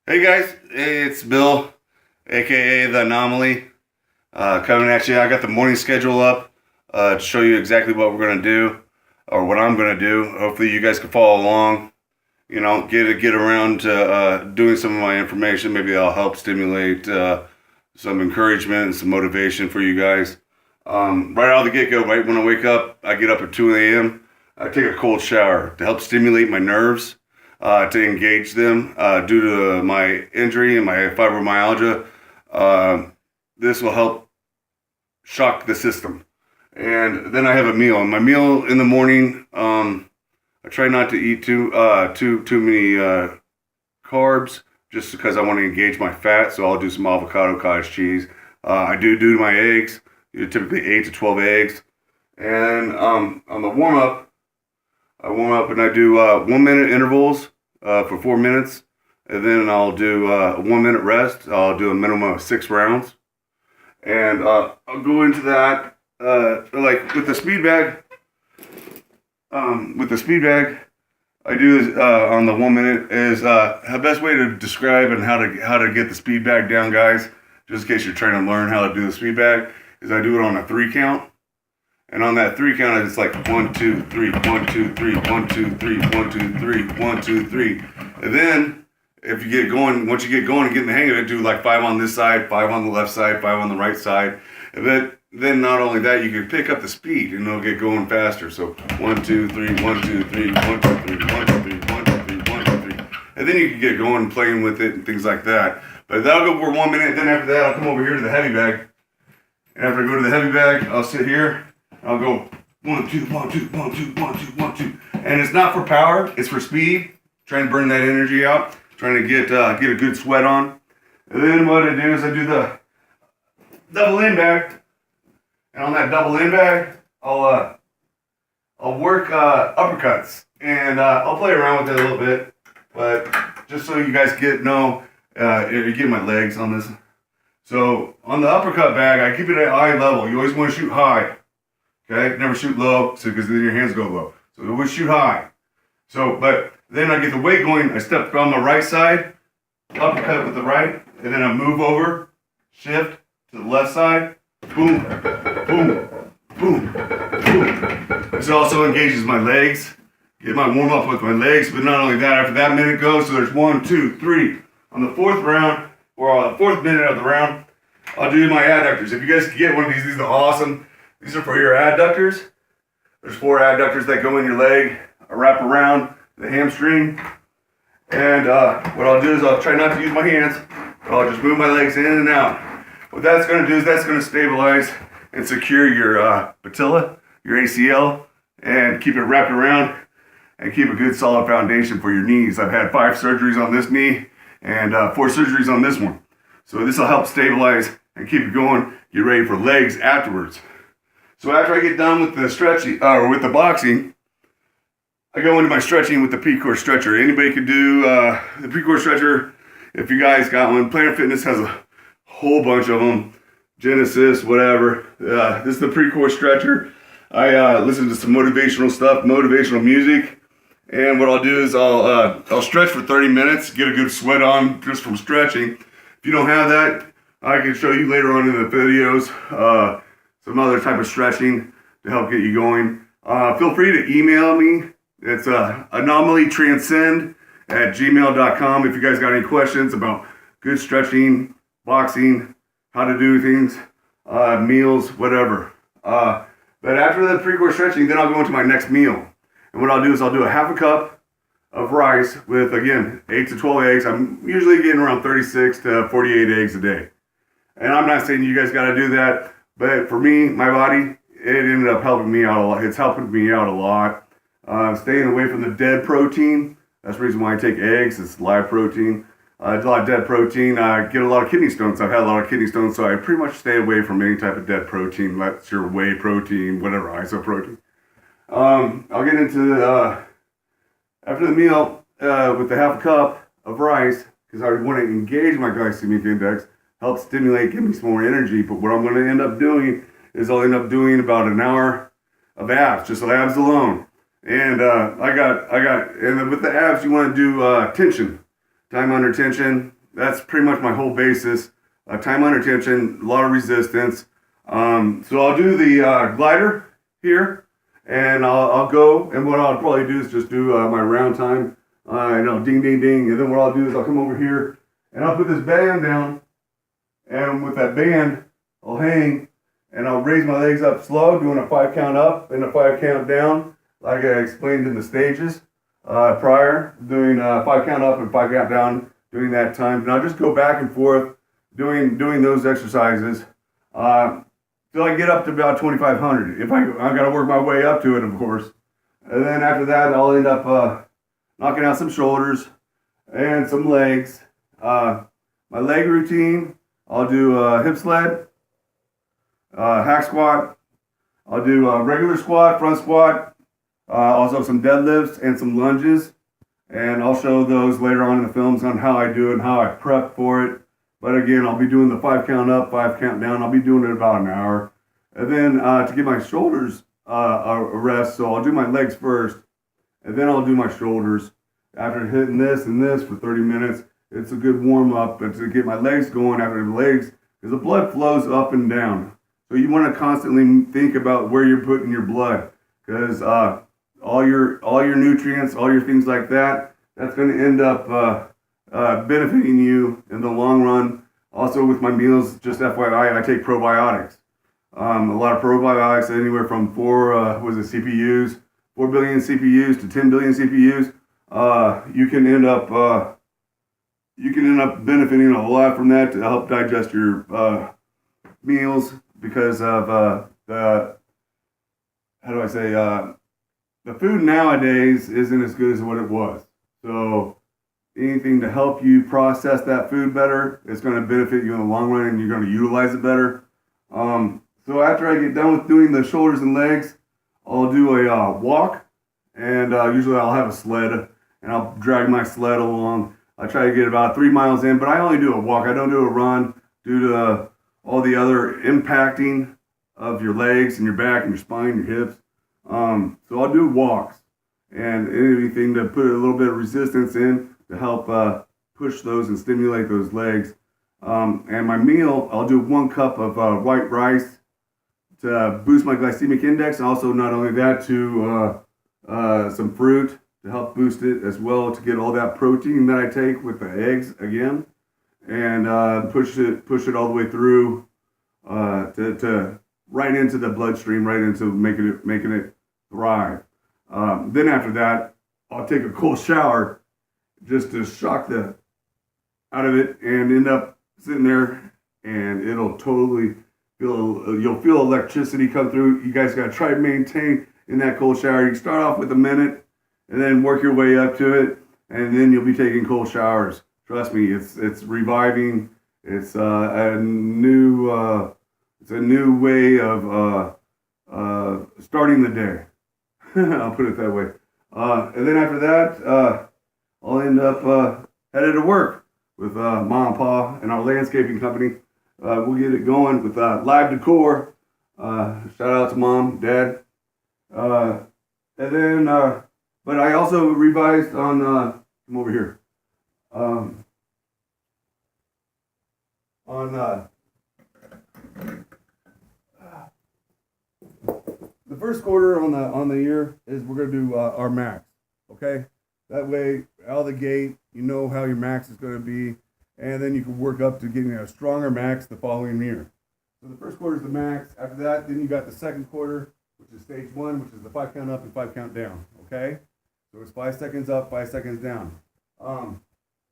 Hey guys, hey, it's Bill, aka The Anomaly, coming at you. I got the morning schedule up to show you exactly what we're gonna do, or what I'm gonna do. Hopefully, you guys can follow along. You know, get around to doing some of my information. Maybe I'll help stimulate some encouragement and some motivation for you guys. Right out of the get go, right when I wake up, I get up at 2 a.m. I take a cold shower to help stimulate my nerves, to engage them due to my injury and my fibromyalgia. This will help shock the system. And then I have a meal. And my meal in the morning, I try not to eat too many carbs, just because I want to engage my fat. So I'll do some avocado, cottage cheese. I do my eggs, typically 8 to 12 eggs. And on the warm up, I warm up and I do 1 minute intervals for 4 minutes. And then I'll do a 1 minute rest. I'll do a minimum of 6 rounds. And I'll go into that like with the speed bag. I do is, on the 1 minute is the best way to describe and how to get the speed bag down, guys. Just in case you're trying to learn how to do the speed bag, is I do it on a 3 count. And on that 3 count, it's like 1, 2, 3, 1, 2, 3, 1, 2, 3, 1, 2, 3, 1, 2, 3. And then if you get going, once you get going and get in the hang of it, do like 5 on this side, 5 on the left side, 5 on the right side. And then not only that, you can pick up the speed and it'll get going faster. So 1, 2, 3, 1, 2, 3, 1, 2, 3, 1, 2, 3, 1, 2, 3, 1, 2, 3. And then you can get going and playing with it and things like that. But that'll go for 1 minute. Then after that, I'll come over here to the heavy bag. And after I go to the heavy bag, I'll sit here. I'll go 1, 2, 1, 2, 1, 2, 1, 2, 1, 2. And it's not for power, it's for speed. Trying to burn that energy out. Trying to get a good sweat on. And then what I do is I do the double in bag. And on that double in bag, I'll work uppercuts. And I'll play around with it a little bit. But just so you guys you're getting my legs on this. So on the uppercut bag, I keep it at eye level. You always want to shoot high. Okay, never shoot low, because then your hands go low. So always shoot high. So, but then I get the weight going. I step on the right side, uppercut with the right, and then I move over, shift to the left side, boom, boom, boom, boom. This also engages my legs. Get my warm up with my legs, but not only that. After that minute goes, so there's 1, 2, 3. On the 4th round, or on the 4th minute of the round, I'll do my adductors. If you guys can get one of these are awesome. These are for your adductors. There's 4 adductors that go in your leg, wrap around the hamstring. And what I'll do is I'll try not to use my hands, but I'll just move my legs in and out. What that's going to do is that's going to stabilize and secure your patella, your ACL, and keep it wrapped around and keep a good solid foundation for your knees. I've had 5 surgeries on this knee and 4 surgeries on this one. So this will help stabilize and keep it going, get ready for legs afterwards. So after I get done with the stretching, or with the boxing, I go into my stretching with the P-Core stretcher. Anybody could do the P-Core stretcher if you guys got one. Planet Fitness has a whole bunch of them. Genesis, whatever. This is the P-Core stretcher. I listen to some motivational stuff, motivational music. And what I'll do is I'll stretch for 30 minutes, get a good sweat on just from stretching. If you don't have that, I can show you later on in the videos some other type of stretching to help get you going. Feel free to email me. It's anomalytranscend@gmail.com if you guys got any questions about good stretching, boxing, how to do things, meals, whatever. But after the pre-core stretching, then I'll go into my next meal. And what I'll do is I'll do a half a cup of rice with, again, 8 to 12 eggs. I'm usually getting around 36 to 48 eggs a day. And I'm not saying you guys got to do that. But for me, my body, it ended up helping me out a lot. It's helping me out a lot. Staying away from the dead protein. That's the reason why I take eggs. It's live protein. A lot of dead protein. I get a lot of kidney stones. I've had a lot of kidney stones, so I pretty much stay away from any type of dead protein. That's your whey protein, whatever, isoprotein. I'll get into, after the meal, with the half a cup of rice, because I want to engage my glycemic index, help stimulate, give me some more energy. But what I'm going to end up doing is I'll end up doing about an hour of abs, just abs alone. And and with the abs, you want to do tension, time under tension, That's pretty much my whole basis. Time under tension, a lot of resistance. So I'll do the glider here, and I'll go, and what I'll probably do is just do my round time, ding, ding, ding, and then what I'll do is I'll come over here, and I'll put this band down, and with that band, I'll hang, and I'll raise my legs up slow, doing a 5 count up and a 5 count down, like I explained in the stages prior, doing 5 count up and 5 count down, doing that time, and I'll just go back and forth, doing those exercises. Till I get up to about 2,500. If I got to work my way up to it, of course. And then after that, I'll end up knocking out some shoulders and some legs. My leg routine, I'll do hip sled, hack squat. I'll do a regular squat, front squat, also some deadlifts and some lunges. And I'll show those later on in the films on how I do it and how I prep for it. But again, I'll be doing the 5 count up, 5 count down. I'll be doing it about an hour. And then to give my shoulders a rest, so I'll do my legs first, and then I'll do my shoulders. After hitting this and this for 30 minutes, it's a good warm up to get my legs going after the legs, because the blood flows up and down. So you want to constantly think about where you're putting your blood, because all your nutrients, all your things like that, that's going to end up benefiting you in the long run. Also with my meals, just FYI, I take probiotics. A lot of probiotics, anywhere from 4 CPUs, 4 billion CPUs to 10 billion CPUs. You can end up benefiting a lot from that to help digest your meals, because of the food nowadays isn't as good as what it was. So anything to help you process that food better, it's going to benefit you in the long run, and you're going to utilize it better. So after I get done with doing the shoulders and legs, I'll do a walk, and usually I'll have a sled, and I'll drag my sled along. I try to get about 3 miles in, but I only do a walk. I don't do a run due to all the other impacting of your legs and your back and your spine, your hips. So I'll do walks and anything to put a little bit of resistance in to help push those and stimulate those legs. And my meal, I'll do 1 cup of white rice to boost my glycemic index. And also, not only that, to some fruit to help boost it as well, to get all that protein that I take with the eggs again, and push it all the way through to right into the bloodstream, right into making it thrive. Then after that, I'll take a cold shower just to shock the out of it, and end up sitting there, and it'll totally you'll feel electricity come through. You guys got to try to maintain in that cold shower. You start off with a minute, and then work your way up to it, and then you'll be taking cold showers. Trust me, it's reviving. It's a new way of starting the day. I'll put it that way. And then after that, I'll end up headed to work with Mom and Pa and our landscaping company. We'll get it going with live decor. Shout out to Mom, Dad. And then, but I also revised on, come over here. The first quarter on the year is we're gonna do our max, okay? That way, out of the gate, you know how your max is gonna be, and then you can work up to getting a stronger max the following year. So the first quarter is the max. After that, then you got the second quarter, which is stage 1, which is the 5 count up and 5 count down, okay? So it's 5 seconds up, 5 seconds down.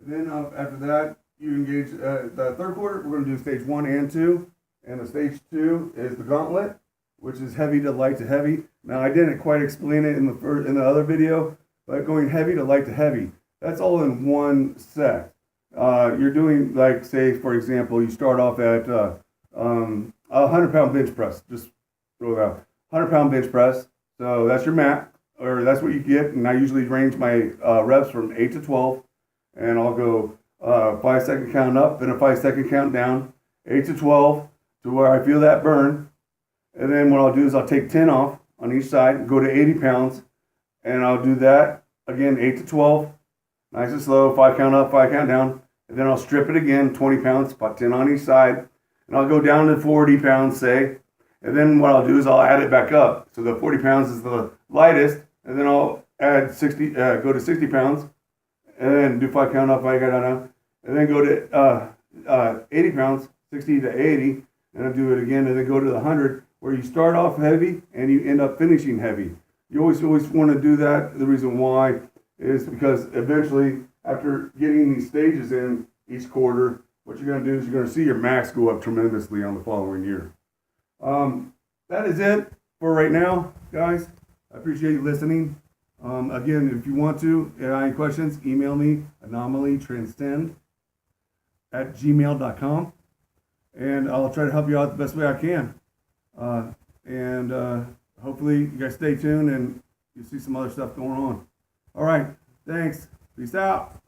Then after that, you engage the third quarter. We're going to do stage 1 and 2, and the stage 2 is the gauntlet, which is heavy to light to heavy. Now I didn't quite explain it in the other video, but going heavy to light to heavy, that's all in one set. You're doing, like, say for example, you start off at a 100-pound bench press. Just throw it out. 100-pound bench press. So that's your mat, or that's what you get. And I usually range my reps from 8 to 12, and I'll go 5-second count up and a 5-second count down, 8 to 12 to where I feel that burn. And then what I'll do is I'll take 10 off on each side, go to 80 pounds, and I'll do that again, 8 to 12, nice and slow, 5 count up, 5 count down. and then I'll strip it again, 20 pounds, about 10 on each side, and I'll go down to 40 pounds, say, and then what I'll do is I'll add it back up. So the 40 pounds is the lightest, and then I'll add 60, go to 60 pounds, and then do 5 count up, I got down, and then go to 80 pounds, 60 to 80, and I'll do it again, and then go to the 100, where you start off heavy and you end up finishing heavy. You always want to do that. The reason why is because eventually, after getting these stages in each quarter, what you're going to do is you're going to see your max go up tremendously on the following year. That is it for right now, guys. I appreciate you listening. Again, if you want to, if you have any questions, email me, anomalytranscend@gmail.com, and I'll try to help you out the best way I can. Hopefully you guys stay tuned and you see some other stuff going on. All right, thanks. Peace out.